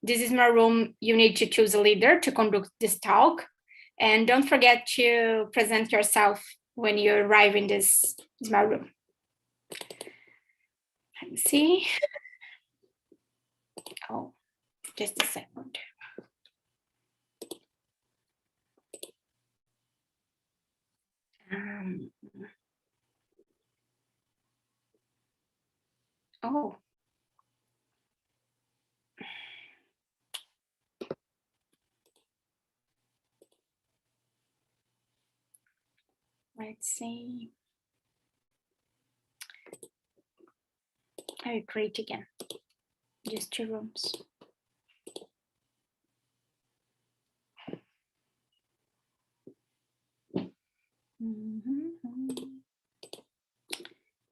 This is my room. You need to choose a leader to conduct this talk. And don't forget to present yourself when you arrive in this my room. Let me see. Oh, just a second. Oh. Let's see. I will create again. Just 2 rooms.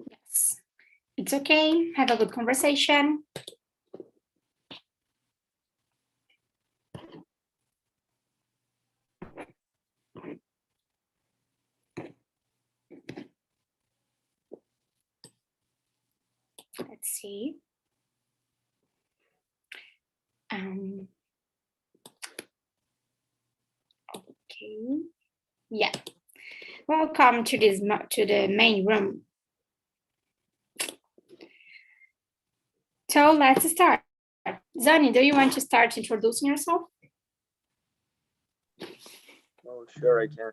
Yes, it's okay. Have a good conversation. Let's see. Okay. Yeah. Welcome to the main room. So let's start. Zani, do you want to start introducing yourself? Oh, sure, I can.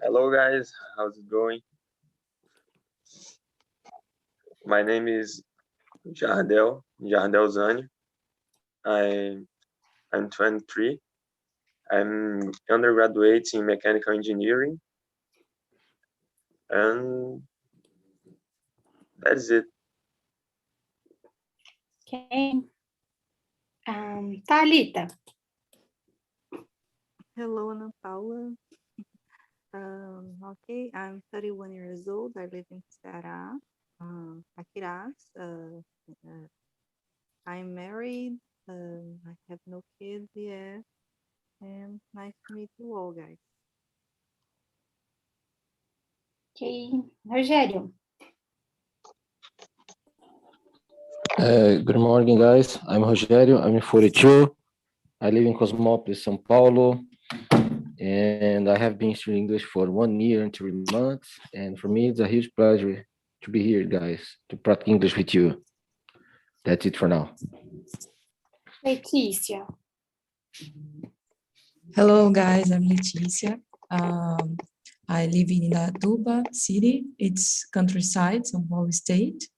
Hello, guys. How's it going? My name is Jardel Zani. I'm 23. I'm undergraduate in mechanical engineering. And that's it. Okay. Thalita. Hello, Ana Paula. Okay, I'm 31 years old. I live in Ceará, Aquiraz. I'm married. I have no kids yet. And nice to meet you all, guys. Okay. Rogério. Good morning, guys. I'm Rogério. I'm 42. I live in Cosmópolis, São Paulo. And I have been studying English for 1 year and 3 months. And for me, it's a huge pleasure to be here, guys, to practice English with you. That's it for now. Letícia. Hello, guys. I'm Letícia. I live in Indaiatuba city. It's countryside, São Paulo state.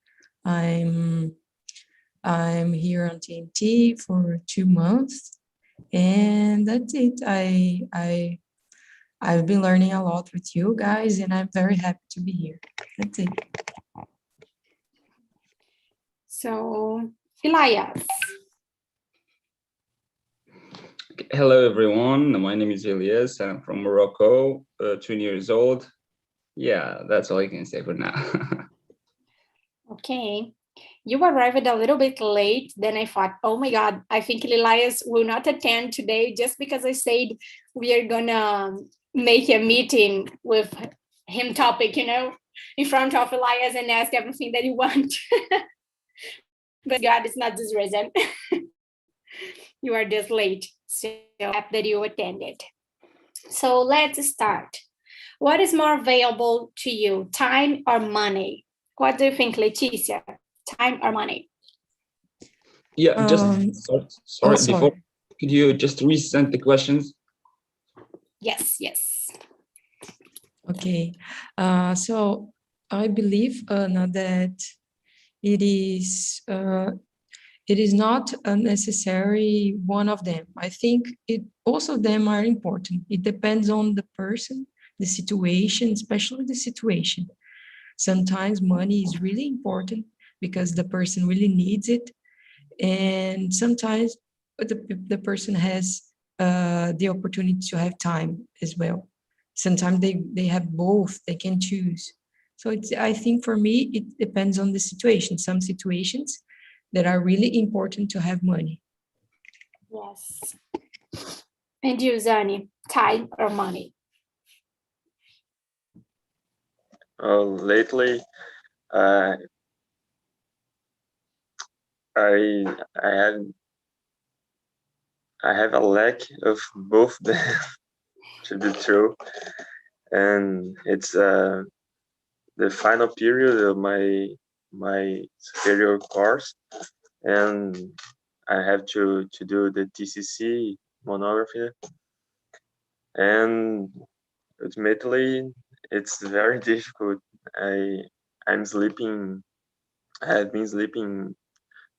I'm here on TNT for 2 months, and that's it. I've been learning a lot with you guys, and I'm very happy to be here. That's it. So, Elias. Hello, everyone. My name is Elias. I'm from Morocco, 20 years old. Yeah, that's all I can say for now. Okay. You arrived a little bit late. Then I thought, oh my God, I think Elias will not attend today just because I said we are gonna make a meeting with him topic, in front of Elias and ask everything that you want. But God, it's not this reason. You are just late. So happy that you attended. So let's start. What is more valuable to you, time or money? What do you think, Leticia? Time or money? Yeah, just sorry. sorry. Before, could you just resend the questions? Yes. Okay. So I believe now that it is not a necessary one of them. I think both of them are important. It depends on the person, the situation, especially the situation. Sometimes money is really important because the person really needs it. And sometimes the person has the opportunity to have time as well. Sometimes they have both, they can choose. So I think for me, it depends on the situation. Some situations that are really important to have money. Yes. And you, Zani, time or money? Lately, I had I have a lack of both them, to be true. And it's the final period of my superior course, and I have to do the TCC monography, and ultimately it's very difficult. I'm sleeping. I have been sleeping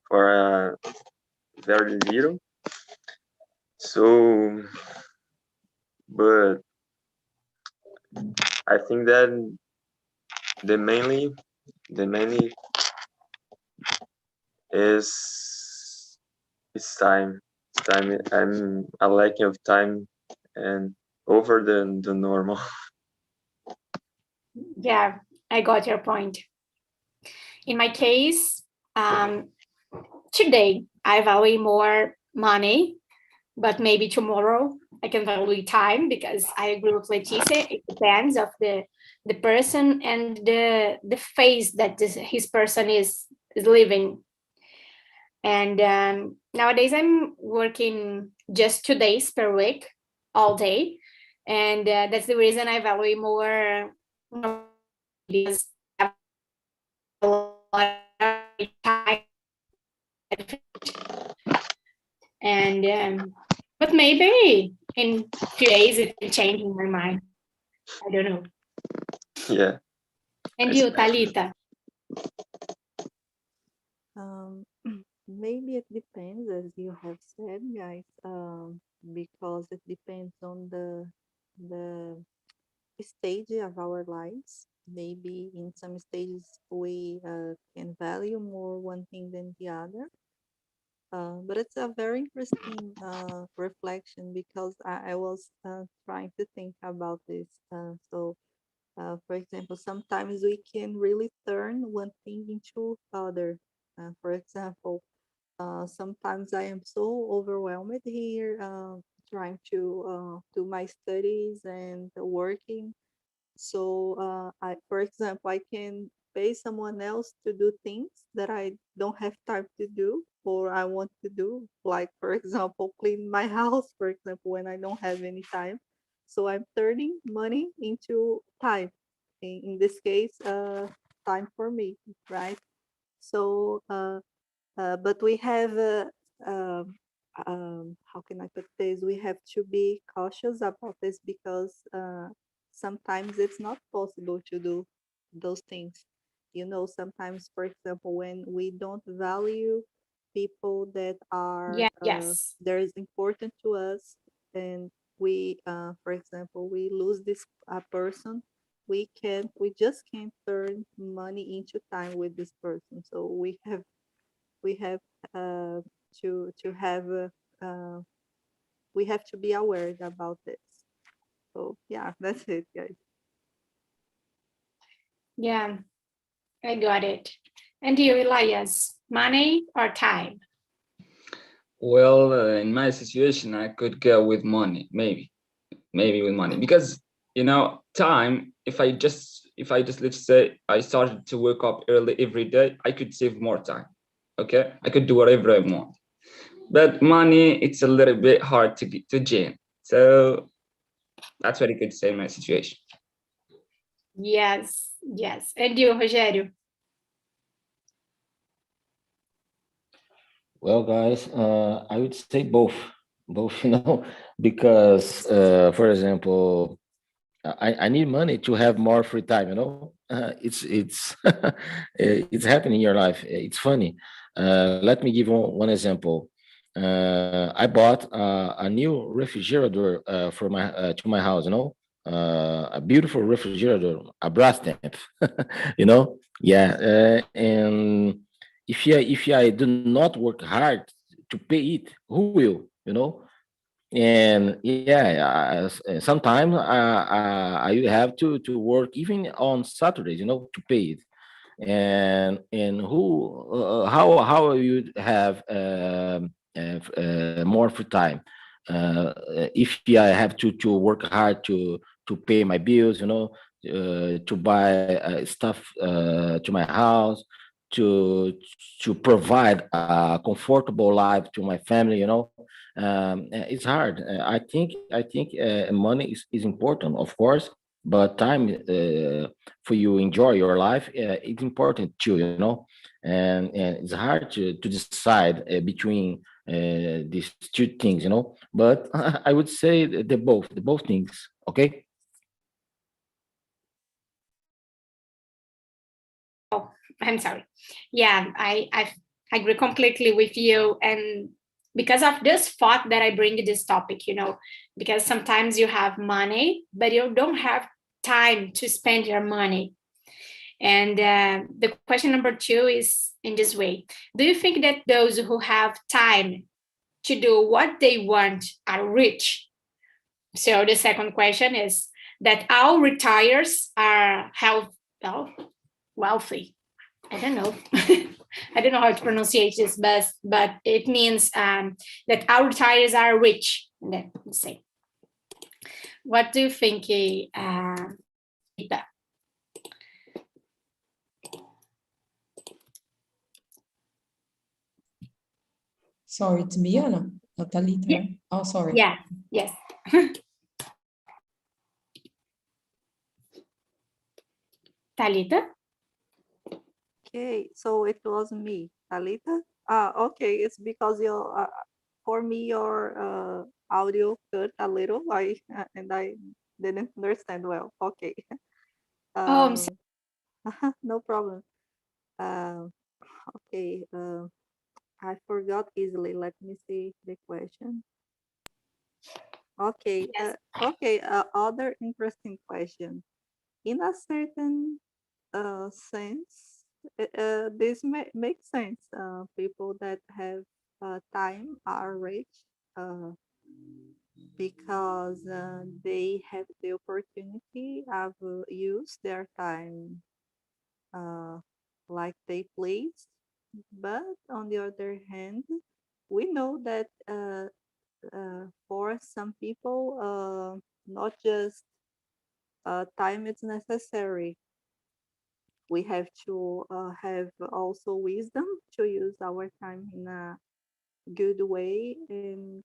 for very little. So, but I think that the mainly is time. It's time. I'm a lack of time and over the normal. Yeah, I got your point. In my case, today I value more money, but maybe tomorrow I can value time, because I agree with Leticia. It depends of the person and the phase that his person is living. And nowadays I'm working just 2 days per week, all day, and that's the reason I value more because I have a lot of time. And but maybe in few days it will change in my mind. I don't know. Yeah. And you, Talita? Maybe it depends, as you have said, guys, because it depends on the stage of our lives. Maybe in some stages we can value more one thing than the other. But it's a very interesting reflection, because I was trying to think about this. For example, sometimes we can really turn one thing into other. For example, sometimes I am so overwhelmed here, trying to do my studies and working. So, for example, I can pay someone else to do things that I don't have time to do or I want to do, like, for example, clean my house, for example, when I don't have any time. So I'm turning money into time. In this case, time for me, right? So, but we have, how can I put this? We have to be cautious about this, because sometimes it's not possible to do those things. Sometimes, for example, when we don't value people that are Yeah, yes. there is important to us, and we, for example, we lose this person, we just can't turn money into time with this person. So we have uh, to have we have to be aware about this. So yeah, that's it, guys. Yeah, I got it. And you, Elias, money or time? Well, in my situation, I could go with money, maybe with money, because time. If I just let's say I started to wake up early every day, I could save more time. Okay, I could do whatever I want. But money, it's a little bit hard to get to gain. So that's what I could say in my situation. Yes, yes. And you, Rogério? Well, guys, I would say both, because, for example, I need money to have more free time. It's it's happening in your life. It's funny. Let me give one example. I bought a new refrigerator for my to my house. A beautiful refrigerator, a brass temp. Yeah, and if I do not work hard to pay it, who will? And yeah, sometimes I have to work even on Saturdays, to pay it. And how you have more free time if I have to work hard to pay my bills, to buy stuff to my house, to provide a comfortable life to my family, It's hard. I think money is important, of course, but time for you enjoy your life, it's important too, and it's hard to decide between these two things, but I would say the both things. Okay. I'm sorry. Yeah, I agree completely with you. And because of this thought that I bring this topic, because sometimes you have money, but you don't have time to spend your money. And the question number 2 is in this way. Do you think that those who have time to do what they want are rich? So the second question is that all retirees are wealthy. I don't know. I don't know how to pronounce this, but it means that our retirees are rich. Let's say. What do you think, Rita? Sorry, it's me, Anna. Natalita. Yeah. Oh, sorry. Yeah. Yes. Talita? Okay, so it was me, Talita. Okay, it's because for me your audio cut a little. And I didn't understand well. Okay. Oh, I'm sorry. No problem. Okay. I forgot easily. Let me see the question. Okay. Yes. Okay. Other interesting question. In a certain sense, this makes sense. People that have time are rich because they have the opportunity of use their time uh, like they please. But on the other hand, we know that for some people, not just time is necessary. We have to have also wisdom to use our time in a good way. And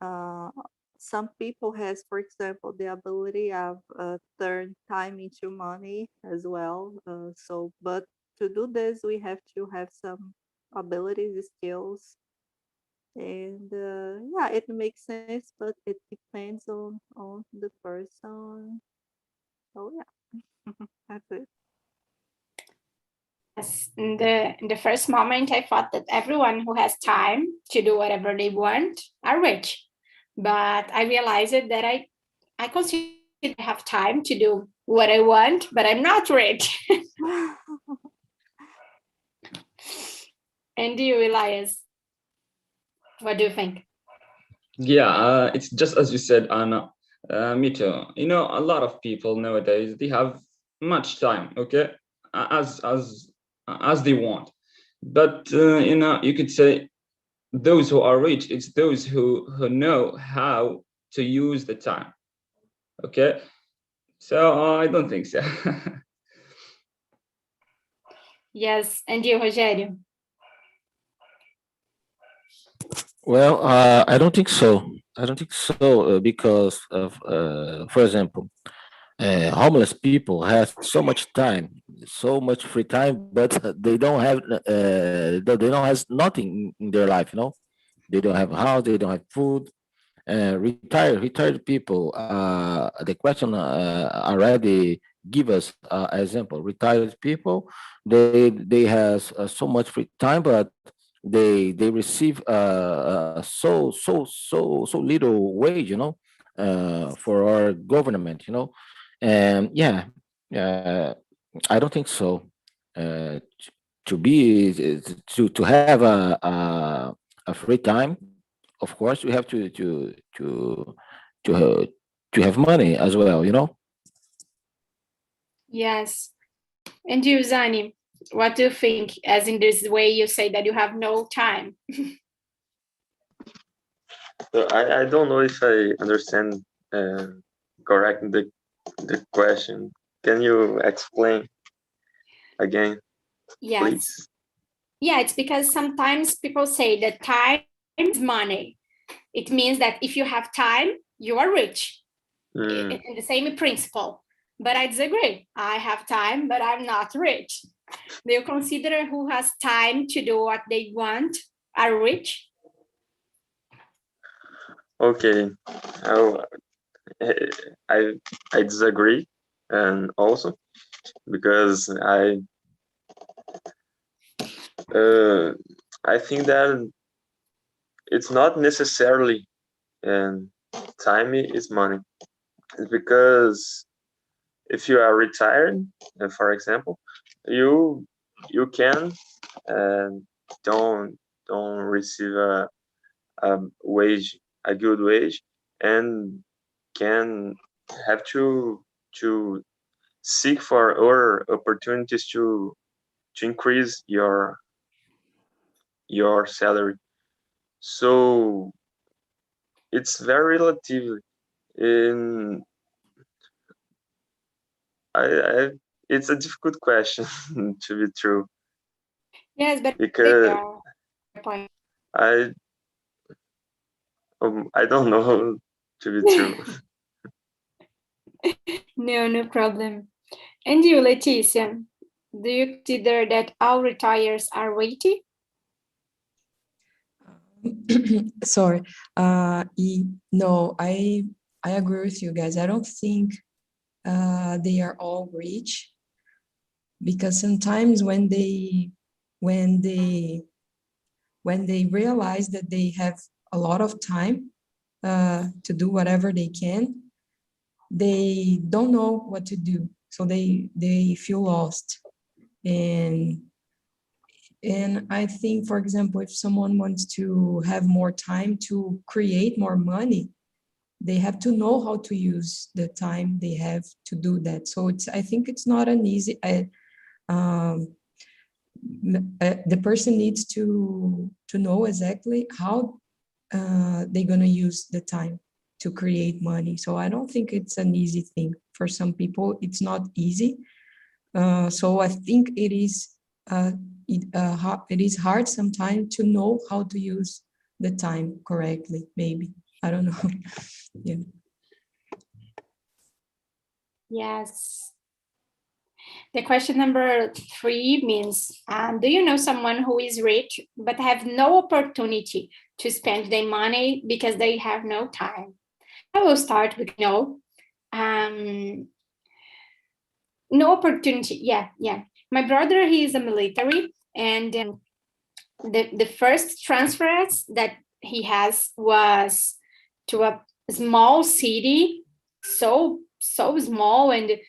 uh, some people has, for example, the ability of turn time into money as well. But to do this, we have to have some abilities, skills, and yeah, it makes sense, but it depends on the person. So yeah, that's it. Yes. In the first moment, I thought that everyone who has time to do whatever they want are rich. But I realized that I consider I have time to do what I want, but I'm not rich. And you, Elias, what do you think? Yeah, it's just as you said, Anna. Me too. A lot of people nowadays, they have much time, okay, as they want. But you could say those who are rich, it's those who know how to use the time. Okay, so I don't think so. Yes, and you, Rogério? Well, I don't think so. I don't think so because of, for example, homeless people have so much time, so much free time, but they don't have nothing in their life. They don't have a house, they don't have food. Retired people. The question already give us example. Retired people, they has so much free time, but they receive so little wage, for our government, and yeah, uh, I don't think so. To be to have a free time, of course we have to to have money as well, Yes. And you, Zani, what do you think? As in this way, you say that you have no time. So I don't know if I understand correct the question. Can you explain again, Yes. please? Yeah, it's because sometimes people say that time is money. It means that if you have time, you are rich. Mm. In the same principle. But I disagree. I have time, but I'm not rich. Do you consider who has time to do what they want are rich? Okay. Oh, I disagree, and also because I think that it's not necessarily and time is money. It's because if you are retired, for example, you can don't receive a wage, a good wage, and can have to seek for other opportunities to increase your salary. So it's very relative. In I it's a difficult question to be true Yes, but because point. I I don't know to be true. No problem. And you, Leticia, do you consider that all retires are weighty? Sorry. No, I agree with you guys. I don't think they are all rich, because sometimes when they realize that they have a lot of time to do whatever they can, they don't know what to do, so they feel lost. And I think, for example, if someone wants to have more time to create more money, they have to know how to use the time they have to do that. So I think it's not an easy, the person needs to know exactly how they're going to use the time to create money. So I don't think it's an easy thing. For some people, it's not easy. So I think it is hard sometimes to know how to use the time correctly, maybe. I don't know. Yeah. Yes. The question number 3 means, do you know someone who is rich but have no opportunity to spend their money because they have no time? I will start with no. No opportunity. Yeah. My brother, he is a military, and the first transfers that he has was to a small city, so small, and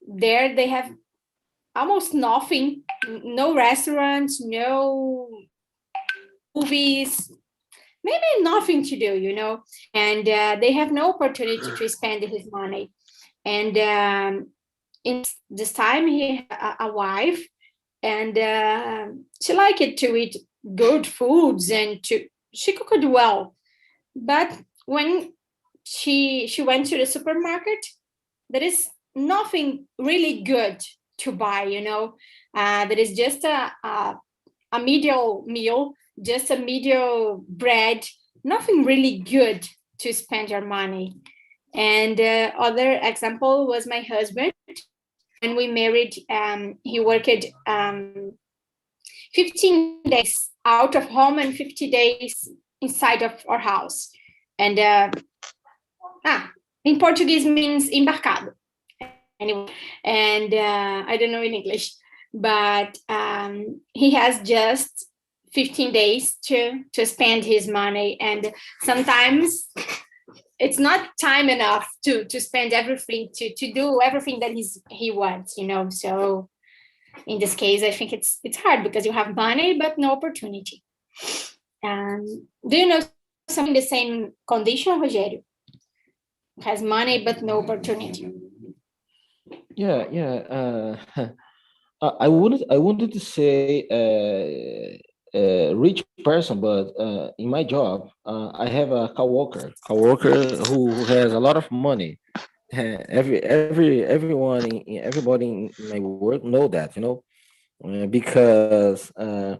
there they have almost nothing, no restaurants, no movies, maybe nothing to do, and they have no opportunity to spend his money. And in this time, he had a wife, and she liked to eat good foods, and she cooked well. But when she went to the supermarket, there is nothing really good to buy. There is just a medial meal, just a medial bread, nothing really good to spend your money. And other example was my husband. When we married, he worked 15 days out of home and 50 days inside of our house. And in Portuguese means embarcado. Anyway, and I don't know in English, but he has just 15 days to spend his money. And sometimes it's not time enough to spend everything, to do everything that he wants, So in this case, I think it's hard because you have money but no opportunity. Do you know someone in the same condition, Rogério? Has money but no opportunity. Yeah. I wanted to say rich person, but in my job, I have a coworker who has a lot of money. Everybody in my work know that, because uh,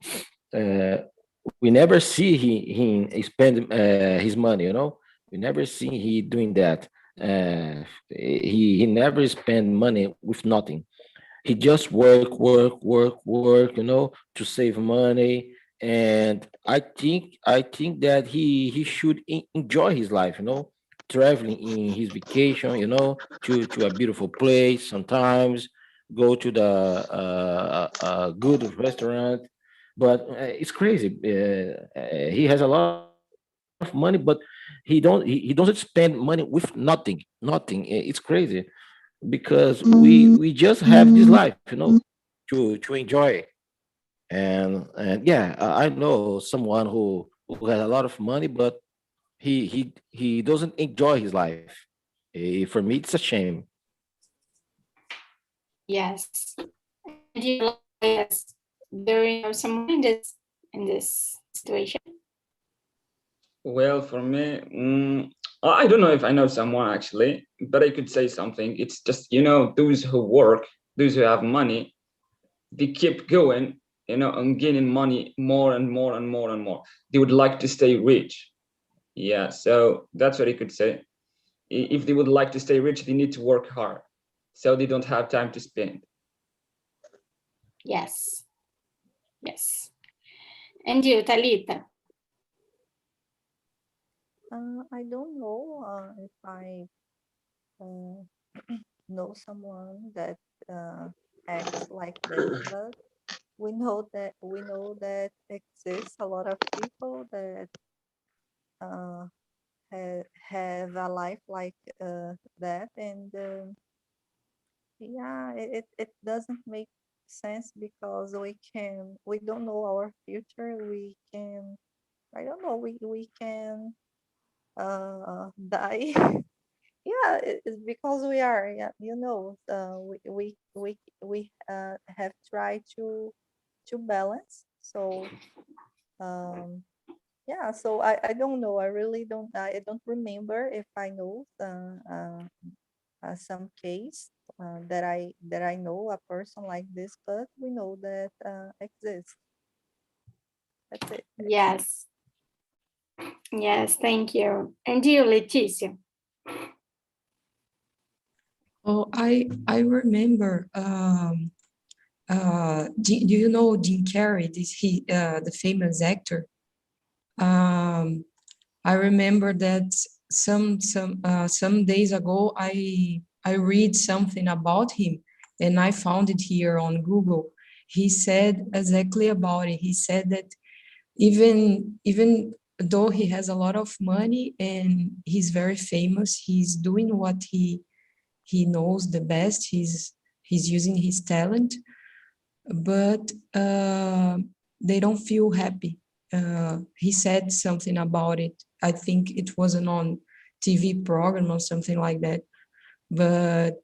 we never see he spend his money, you know. We never see he doing that. He never spend money with nothing. He just work, you know, to save money. And I think that he should enjoy his life, you know, traveling in his vacation, you know, to a beautiful place. Sometimes go to the good restaurant. But it's crazy. He has a lot of money, but he doesn't spend money with nothing. It's crazy because we just have this life, you know, to enjoy. And yeah, I know someone who has a lot of money, but he doesn't enjoy his life. For me, it's a shame. Yes. And you yes, do you know someone in this situation? Well, for me, I don't know if I know someone actually, but I could say something. It's just, those who work, those who have money, they keep going, and gaining money more and more and more and more. They would like to stay rich. Yeah, so that's what I could say. If they would like to stay rich, they need to work hard. So they don't have time to spend. Yes. Yes. And you, Talita? I don't know if I uh, know someone that acts like this, but we know that exists a lot of people that uh, have a life like that, and yeah, it doesn't make sense because we don't know our future. We can I don't know we can die. Yeah, it's because we are, yeah, we have tried to balance. So um yeah, so I don't know. I really don't remember if I know some case that I know a person like this, but we know that exists. That's it. Yes. Yes, thank you. And you, Leticia? Oh, I remember. Do you know Jim Carrey? The famous actor. I remember that some days ago I read something about him, and I found it here on Google. He said exactly about it. He said that even though he has a lot of money and he's very famous, he's doing what he knows the best. He's using his talent, but they don't feel happy. He said something about it. I think it wasn't on TV program or something like that. But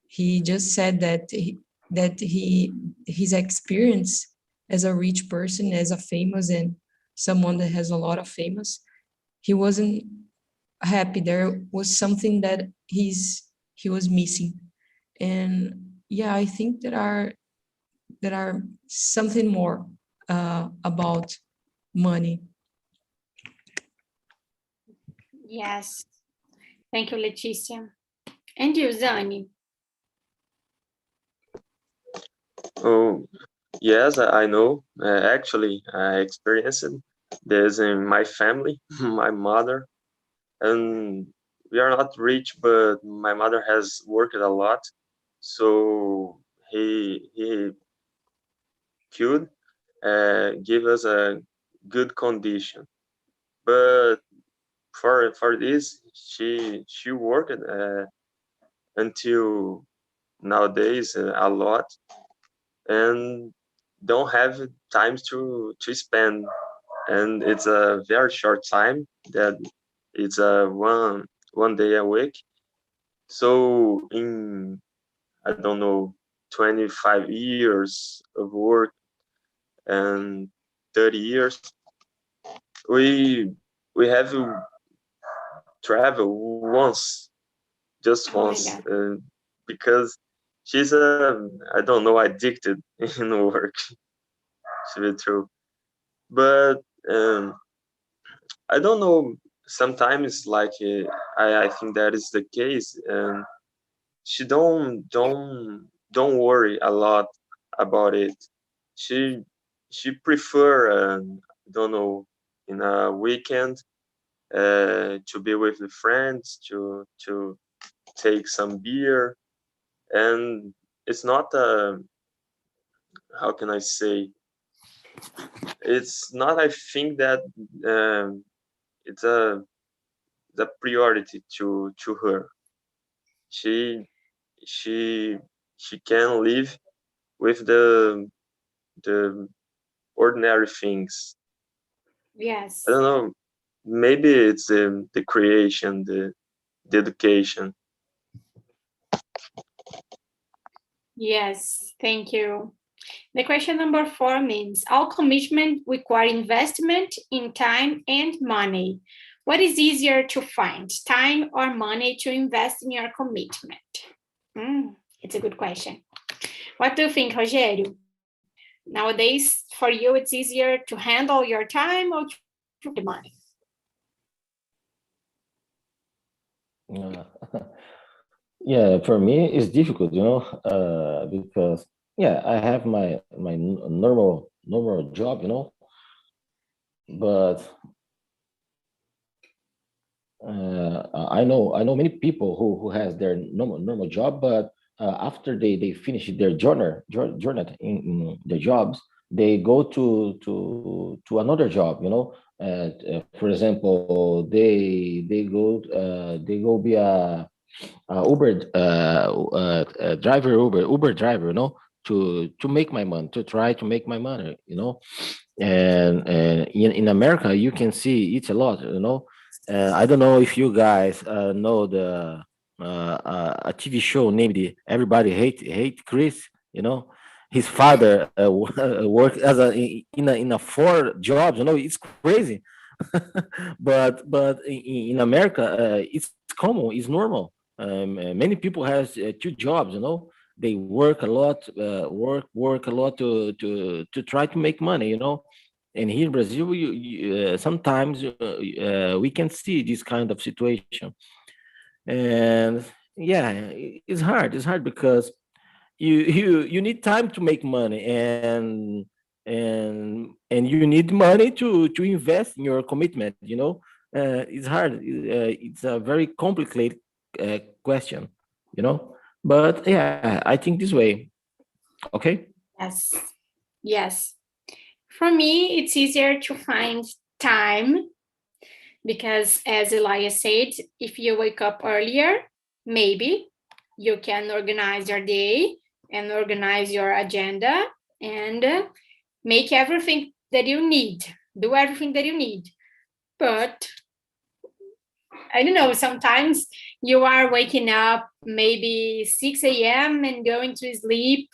he just said that his experience as a rich person, as a famous and someone that has a lot of famous, he wasn't happy. There was something that he was missing. And yeah, I think there are something more about money. Yes. Thank you, Leticia. And you, Zani? Oh, yes, I know. Actually, I experienced this in my family, my mother, and we are not rich, but my mother has worked a lot, so he could give us a good condition. But for this, she worked until nowadays a lot, and don't have time to spend, and it's a very short time that it's a one day a week. So in, I don't know, 25 years of work and 30 years, we we have to travel once, just Oh my once, God. because she's I don't know, addicted in work. Should be true. But I don't know. Sometimes, like I think that is the case, and she don't worry a lot about it. She she prefer, don't know, in a weekend, to be with the friends, to take some beer, and it's not a, how can I say, it's not, I think that, it's a the priority to her. She she she can live with the ordinary things. I Yes. don't know. Maybe it's the creation, the education. Yes. Thank you. The question number 4 means all commitment require investment in time and money. What is easier to find, time or money to invest in your commitment? It's a good question. What do you think, Rogério? Nowadays, for you, it's easier to handle your time or to the money? Yeah, for me it's difficult, because yeah, I have my normal job, but I know many people who has their normal job, but after they finish their journey in their jobs, they go to another job, for example, they go be a Uber driver, to make my money, to try to make my money, and in America you can see it's a lot, I don't know if you guys know a TV show named Everybody Hate Chris. His father worked as in a 4 jobs. It's crazy, but in America it's common, it's normal. Many people has 2 jobs. They work a lot, work a lot to try to make money. And here in Brazil, sometimes we can see this kind of situation, and yeah, it's hard. It's hard because you need time to make money, and you need money to invest in your commitment. It's hard. It's a very complicated question. But yeah, I think this way. Okay. Yes. Yes. For me, it's easier to find time because, as Elias said, if you wake up earlier, maybe you can organize your day and organize your agenda and make everything that you need, do everything that you need. But I don't know, sometimes you are waking up maybe 6 a.m. and going to sleep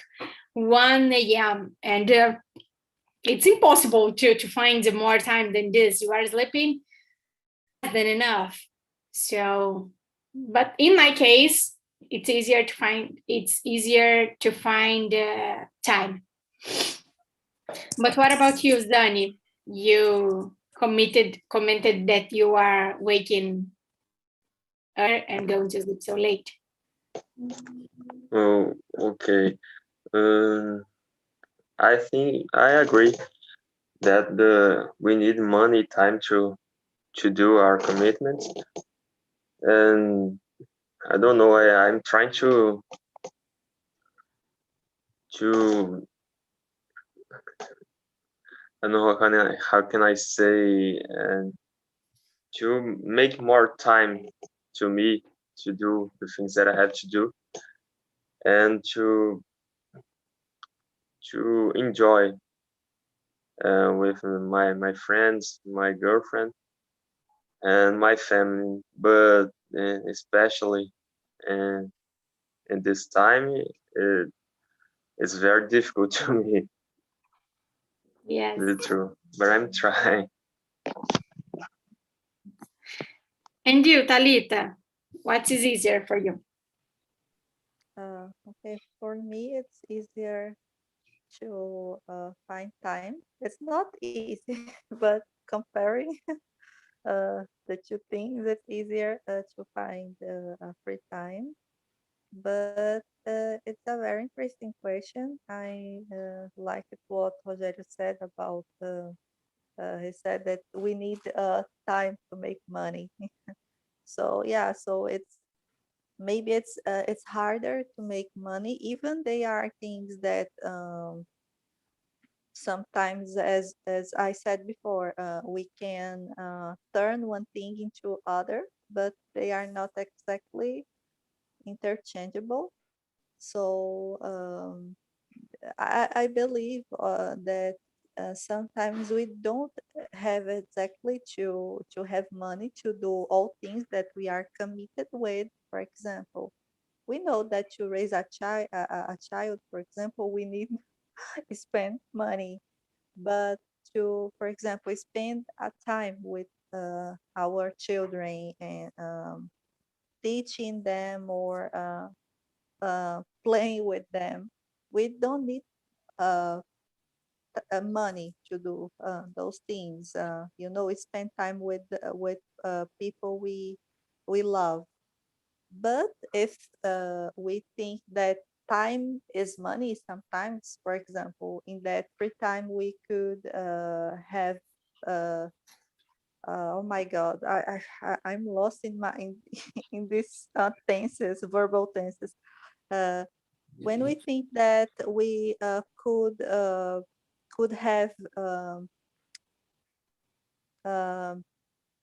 1 a.m. and it's impossible to find more time than this. You are sleeping less than enough. So, but in my case, it's easier to find time. But what about you, Dani? You commented that you are waking and going to sleep so late. Oh, okay. I think I agree that we need money, time to do our commitments, and I don't know. I'm trying to I don't know how can I say, and to make more time to me to do the things that I have to do, and to enjoy with my friends, my girlfriend, and my family. But especially uh, in this time, it's very difficult to me. Yes. It's true, but I'm trying. And you, Talita, what is easier for you? Okay, for me, it's easier to find time. It's not easy, but comparing the two things, it's easier to find a free time. But it's a very interesting question. I like what Rogério said about. He said that we need time to make money. So yeah, so maybe it's harder to make money. Even they are things that sometimes, as I said before, we can turn one thing into other, but they are not exactly interchangeable. So I believe that sometimes we don't have exactly to have money to do all things that we are committed with. For example, we know that to raise a child, for example, we need spend money, but to, for example, spend a time with our children and teaching them or playing with them, we don't need uh, money to do those things. Spend time with people we love. But if we think that time is money, sometimes, for example, in that free time we could have. Oh my God, I'm lost in my in these tenses, verbal tenses. When we think that we could have um,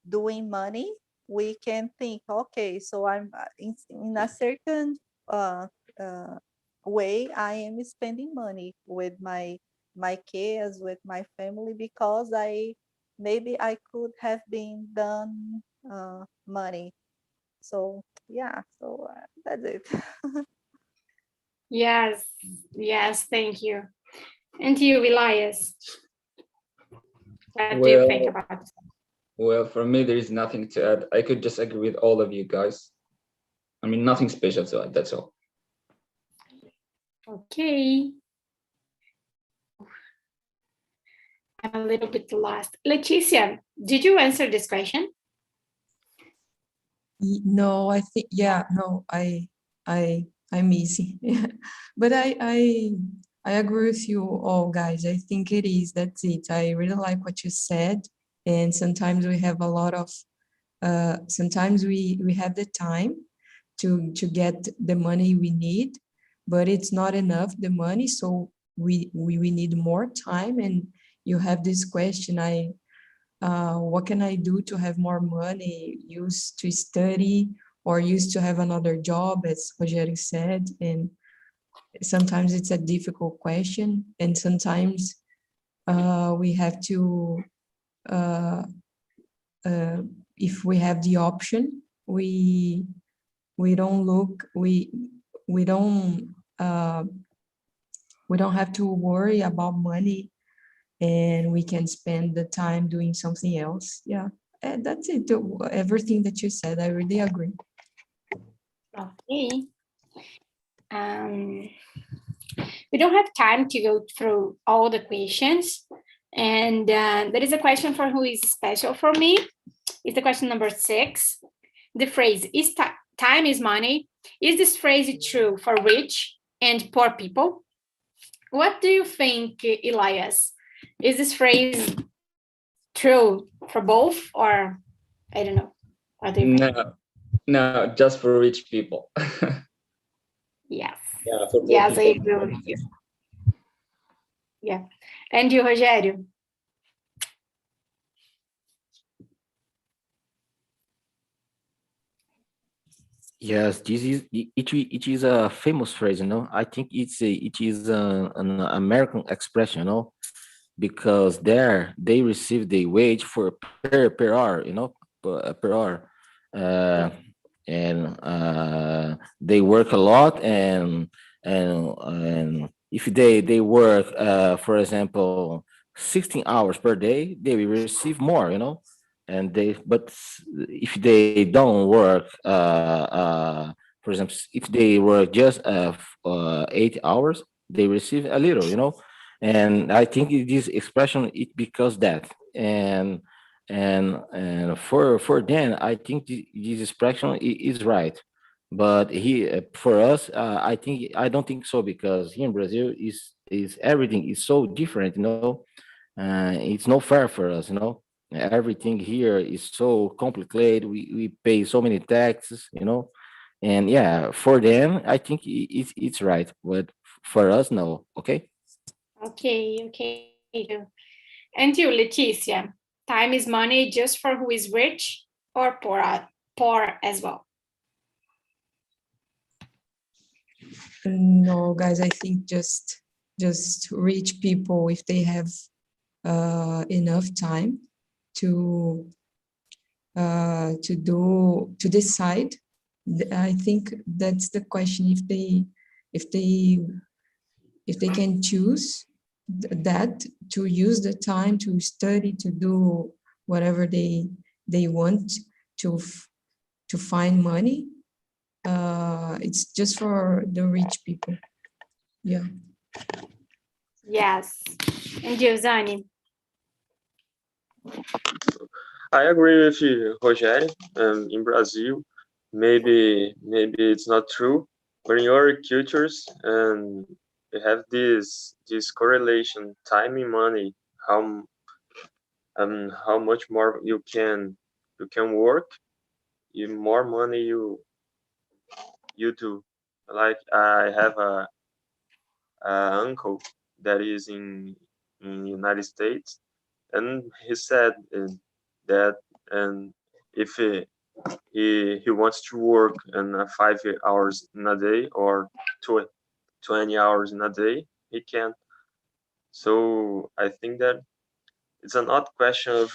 doing money, we can think, okay, so I'm in a certain uh, uh, way, I am spending money with my kids, with my family, because maybe I could have been done money. So yeah, so that's it. Yes, yes, thank you. And you, Elias, what do you think about this? Well, for me, there is nothing to add. I could just agree with all of you guys. I mean, nothing special to add, that's all. Okay. I'm a little bit lost. Leticia, did you answer this question? No, I think, yeah, no, I'm easy. Yeah. But I agree with you all, guys. I think it is, that's it. I really like what you said. And sometimes we have a lot of, sometimes we have the time to get the money we need, but it's not enough, the money. So we need more time. And you have this question, what can I do to have more money, used to study or used to have another job, as Rogério said. And sometimes it's a difficult question. And sometimes we have to, if we have the option, we don't look, we don't have to worry about money, and we can spend the time doing something else. Yeah, and that's it. Everything that you said, I really agree. Okay. We don't have time to go through all the questions. And there is a question for who is special for me. It's the question number 6. The phrase, time is money. Is this phrase true for rich and poor people? What do you think, Elias? Is this phrase true for both, or I don't know? What do you think? No, just for rich people. Yes. Yeah, for poor Yes, I people. agree with you. Yeah. And you, Rogério? Yes, this is it is a famous phrase, I think it is an American expression, because there they receive the wage for per hour, per hour, uh, and they work a lot, and if they work, for example, 16 hours per day, they will receive more, and if they don't work, for example, if they work just 8 hours, they receive a little, and I think this expression, it because that. And and for them, I think this expression is right. But for us, I don't think so, because here in Brazil is everything is so different, it's not fair for us, everything here is so complicated. We pay so many taxes, and yeah, for them I think it's right, but for us, no. Okay. Okay. And you, Leticia, time is money just for who is rich or poor as well? No, guys, I think just rich people, if they have enough time to decide. I think that's the question. If they can choose that, to use the time to study, to do whatever they want, to find money, it's just for the rich people. Yeah. Yes. And you, Zani? I agree with you, Rogério. In Brazil, maybe it's not true, but in your cultures, you have this correlation, time and money, how how much more you can work, you more money you do. Like I have a uncle that is in United States, and he said that, and if he wants to work in 5 hours in a day or 20 hours in a day, he can. So I think that it's an odd question of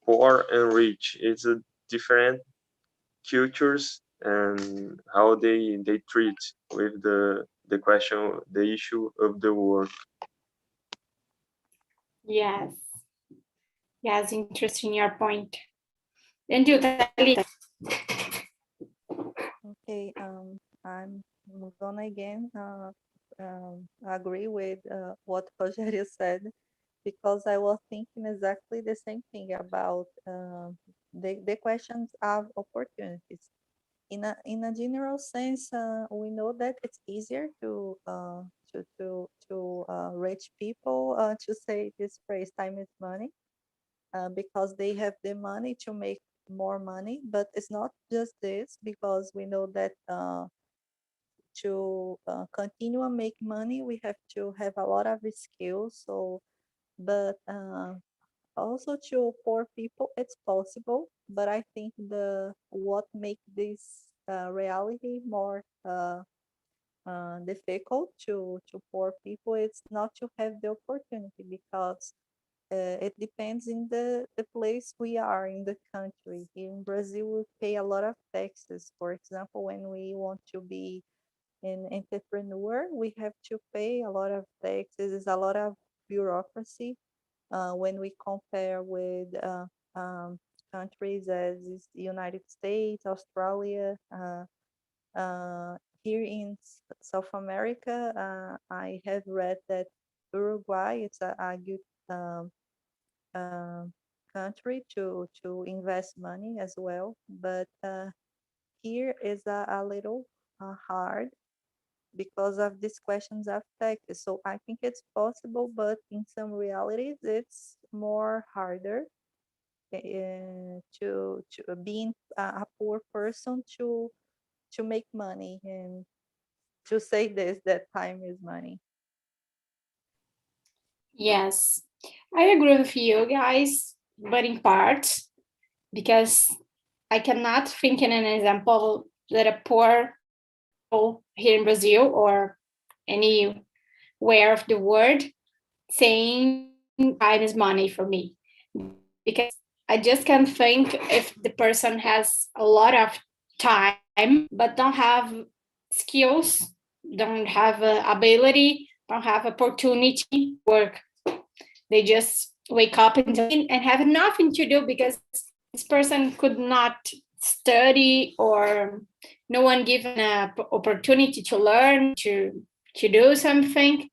poor and rich. It's a different cultures and how they treat with the question, the issue of the work. Yes. Yes, interesting your point. And you, Thalita? Okay, I'm gonna again agree with what Rogério said, because I was thinking exactly the same thing about the questions of opportunities. In a general sense, we know that it's easier to rich people to say this phrase, time is money, because they have the money to make more money. But it's not just this, because we know that to continue and make money, we have to have a lot of skills. So, but also to poor people, it's possible. But I think what make this reality more difficult to poor people, it's not to have the opportunity, because it depends in the place we are in the country. In Brazil, we pay a lot of taxes. For example, when we want to be an entrepreneur, we have to pay a lot of taxes. There's a lot of bureaucracy when we compare with countries as is the United States, Australia. Here in South America, I have read that Uruguay is a good uh, country to invest money as well. But here is a little hard because of these questions of taxes. So I think it's possible, but in some realities, it's more harder to being a poor person to make money and to say this, that time is money. Yes, I agree with you guys, but in part, because I cannot think in an example that a poor people here in Brazil or anywhere of the world saying time is money for me. Because I just can't think if the person has a lot of time, but don't have skills, don't have ability, don't have opportunity to work. They just wake up and have nothing to do because this person could not study or no one given an opportunity to learn, to do something.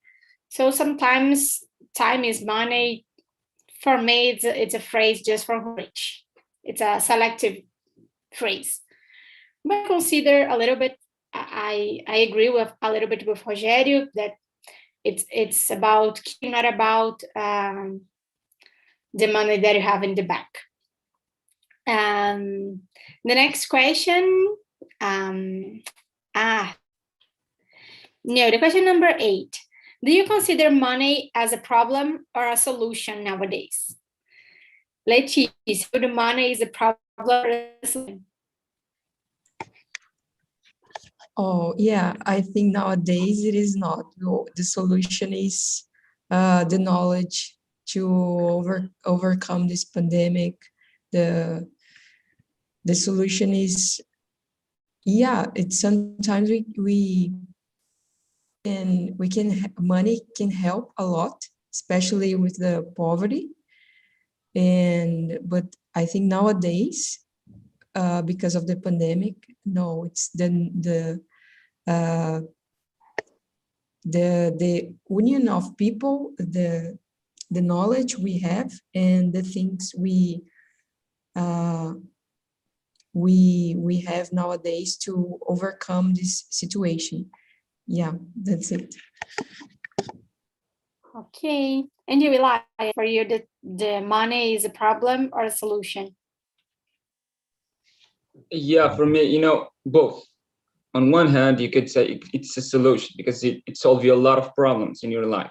So sometimes time is money for me, it's a phrase just for rich. It's a selective phrase. But consider a little bit, I agree with a little bit with Rogério that it's about, not about the money that you have in the bank. The next question, no, the question number 8. Do you consider money as a problem or a solution nowadays? Leticia, the money is a problem or a solution? Oh, yeah, I think nowadays it is not. No, the solution is the knowledge to overcome this pandemic. The solution is, yeah, it's sometimes money can help a lot, especially with the poverty. But I think nowadays, because of the pandemic, no, it's the union of people, the knowledge we have, and the things we have nowadays to overcome this situation. Yeah, that's it. Okay. And you, Eli, for you, the money is a problem or a solution? Yeah, for me, both. On one hand, you could say it's a solution because it solves you a lot of problems in your life.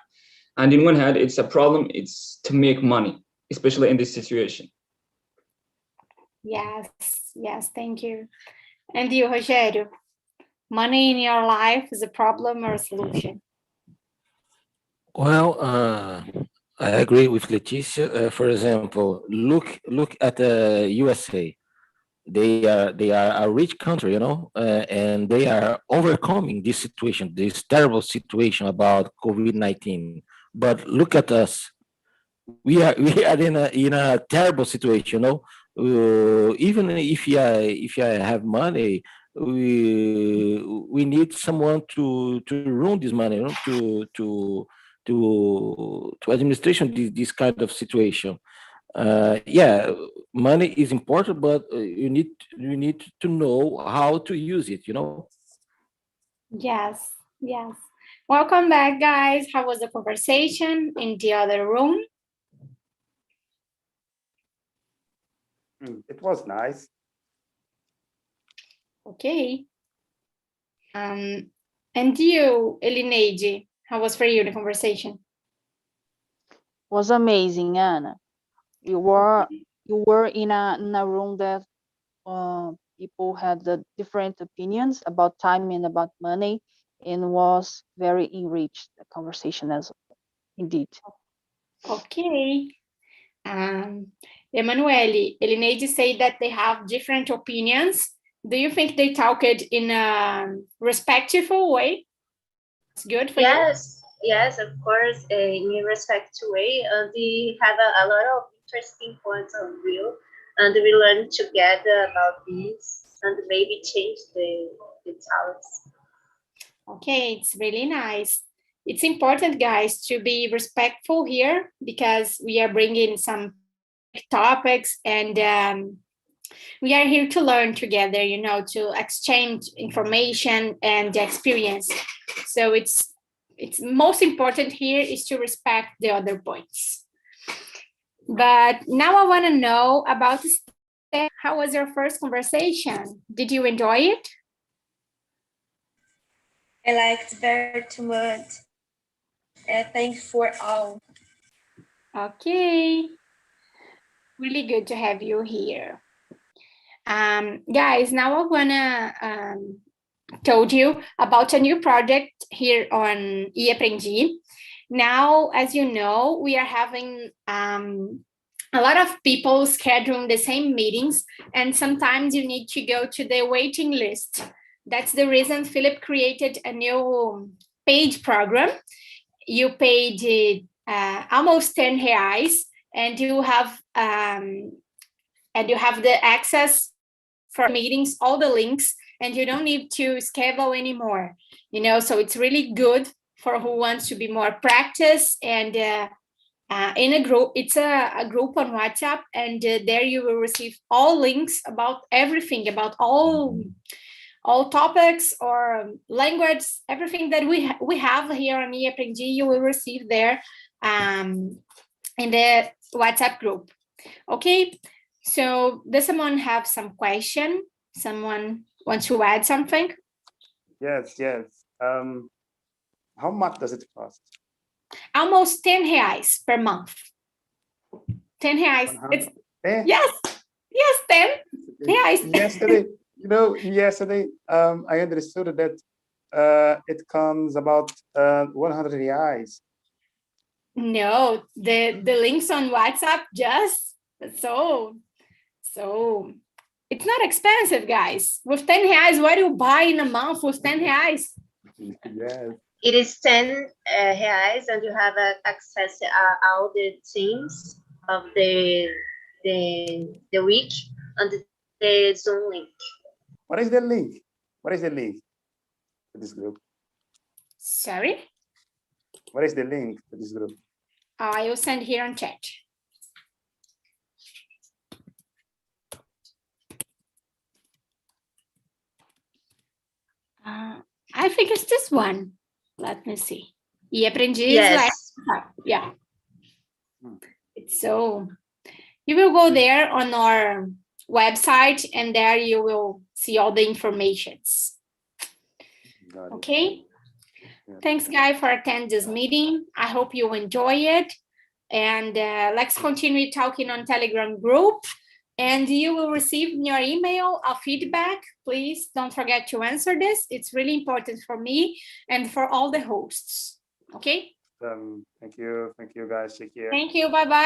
And in one hand, it's a problem, it's to make money, especially in this situation. Yes, thank you. And you, Rogério, money in your life is a problem or a solution? Well, I agree with Leticia. For example, look at the USA. They are a rich country, and they are overcoming this situation, this terrible situation about COVID-19. But look at us. We are in a terrible situation, even if you have money, we need someone to run this money, to administration this kind of situation. Yeah, money is important, but you need to know how to use it. Yes. Welcome back, guys. How was the conversation in the other room? It was nice. Okay. And you, Elineide, how was for you the conversation? Was amazing, Anna. You were in a room that people had the different opinions about time and about money, and was very enriched the conversation as indeed. Okay. Emanuele, Elineide said that they have different opinions. Do you think they talked in a respectful way? It's good for you? Yes, of course, in a respectful way. They have a lot of interesting points of view, and we learn together about this and maybe change the thoughts. Okay, it's really nice. It's important, guys, to be respectful here because we are bringing some topics and we are here to learn together, to exchange information and experience. So it's most important here is to respect the other points. But now I want to know about how was your first conversation? Did you enjoy it? I liked very much. Thanks for all. Okay. Really good to have you here. Guys, now I wanna told you about a new project here on eAprendi. Now, as you know, we are having a lot of people scheduling the same meetings, and sometimes you need to go to the waiting list. That's the reason Philip created a new paid program. You paid almost 10 reais, and you have the access for meetings, all the links, and you don't need to schedule anymore. So it's really good for who wants to be more practice and in a group. It's a group on WhatsApp, and there you will receive all links about everything, about all topics or language, everything that we have here on eAprendi, you will receive there in the WhatsApp group. Okay, so does someone have some question? Someone wants to add something? Yes. How much does it cost? Almost 10 reais per month. 10 reais. It's, yes, 10 reais. Yesterday, yesterday, I understood that it comes about 100 reais. No, the links on WhatsApp just so it's not expensive, guys. With 10 reais, what do you buy in a month with 10 reais? Yes. It is 10 reais, and you have access to all the teams of the week and the Zoom link. What is the link? What is the link to this group? Sorry? What is the link to this group? I will send here on chat. I think it's this one. Let me see. eAprendi. Yes. Yeah. It's so, you will go there on our website, and there you will see all the informations. Okay. Yeah. Thanks, Guy, for attending this meeting. I hope you enjoy it. And let's continue talking on Telegram group. And you will receive in your email a feedback. Please don't forget to answer this. It's really important for me and for all the hosts. Okay? Thank you guys. Take care. Thank you. Bye-bye.